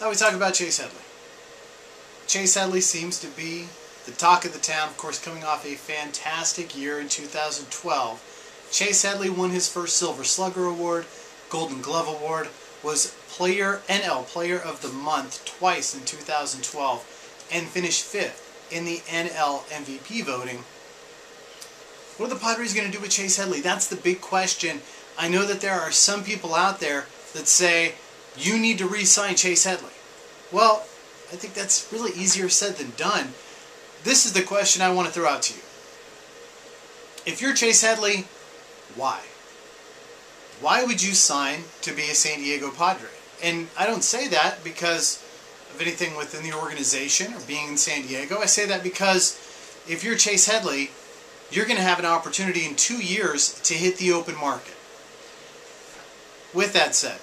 thought we'd talk about Chase Headley. Chase Headley seems to be the talk of the town, of course, coming off a fantastic year in 2012. Chase Headley won his first Silver Slugger Award, Golden Glove Award, was NL Player of the Month twice in 2012, and finished 5th in the NL MVP voting. What are the Padres going to do with Chase Headley? That's the big question. I know that there are some people out there that say, you need to re-sign Chase Headley. Well, I think that's really easier said than done. This is the question I want to throw out to you. If you're Chase Headley, why? Why would you sign to be a San Diego Padre? And I don't say that because of anything within the organization or being in San Diego. I say that because if you're Chase Headley, you're going to have an opportunity in 2 years to hit the open market. With that said,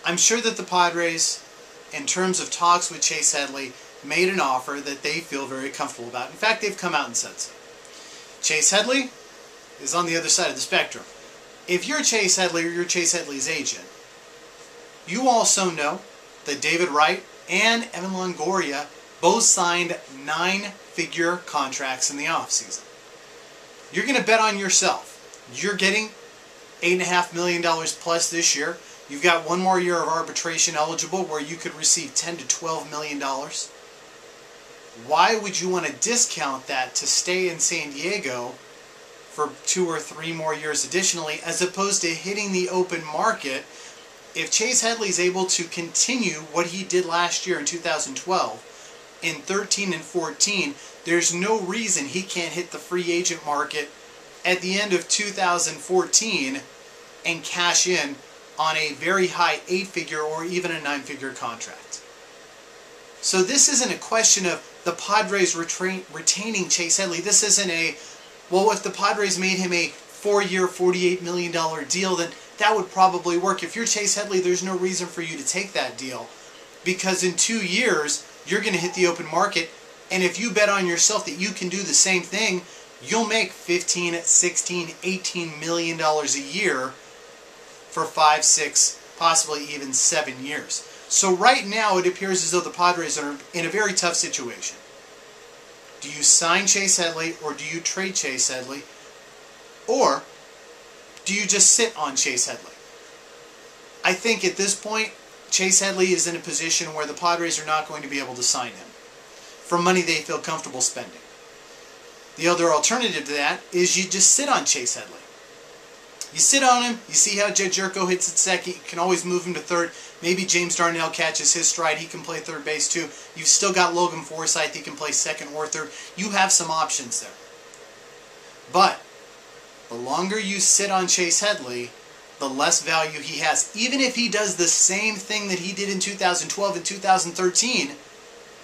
I'm sure that the Padres, in terms of talks with Chase Headley, made an offer that they feel very comfortable about. In fact, they've come out and said so. Chase Headley is on the other side of the spectrum. If you're Chase Headley or you're Chase Headley's agent, you also know that David Wright and Evan Longoria both signed 9-figure contracts in the offseason. You're going to bet on yourself. You're getting $8.5 million plus this year. You've got one more year of arbitration eligible where you could receive $10 to $12 million. Why would you want to discount that to stay in San Diego for 2 or 3 more years additionally, as opposed to hitting the open market? If Chase Headley is able to continue what he did last year in 2012, in 13 and 14, there's no reason he can't hit the free agent market at the end of 2014 and cash in on a very high 8-figure or even a 9-figure contract. So this isn't a question of the Padres retaining Chase Headley. This isn't a, well, if the Padres made him a 4-year, $48 million deal, then that would probably work. If you're Chase Headley, there's no reason for you to take that deal, because in 2 years, you're going to hit the open market, and if you bet on yourself that you can do the same thing, you'll make $15, $16, $18 million a year for 5, 6, possibly even 7 years. So right now it appears as though the Padres are in a very tough situation. Do you sign Chase Headley or do you trade Chase Headley? Or do you just sit on Chase Headley? I think at this point Chase Headley is in a position where the Padres are not going to be able to sign him for money they feel comfortable spending. The other alternative to that is you just sit on Chase Headley. You sit on him, you see how Jed Jerko hits at second, you can always move him to third. Maybe James Darnell catches his stride, he can play third base too. You've still got Logan Forsythe, he can play second or third. You have some options there. But the longer you sit on Chase Headley, the less value he has. Even if he does the same thing that he did in 2012 and 2013,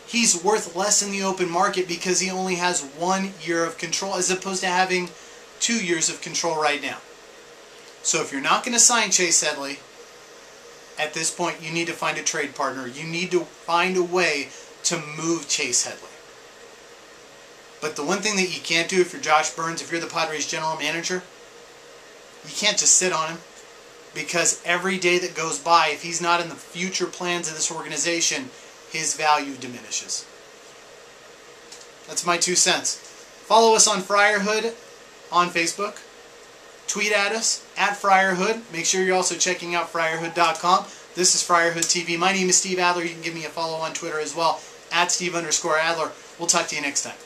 he's worth less in the open market because he only has 1 year of control as opposed to having 2 years of control right now. So if you're not going to sign Chase Headley, at this point you need to find a trade partner. You need to find a way to move Chase Headley. But the one thing that you can't do if you're Josh Byrnes, if you're the Padres general manager, you can't just sit on him, because every day that goes by, if he's not in the future plans of this organization, his value diminishes. That's my 2 cents. Follow us on Friarhood on Facebook. Tweet at us, at Friarhood. Make sure you're also checking out Friarhood.com. This is Friarhood TV. My name is Steve Adler. You can give me a follow on Twitter as well, at Steve_Adler. We'll talk to you next time.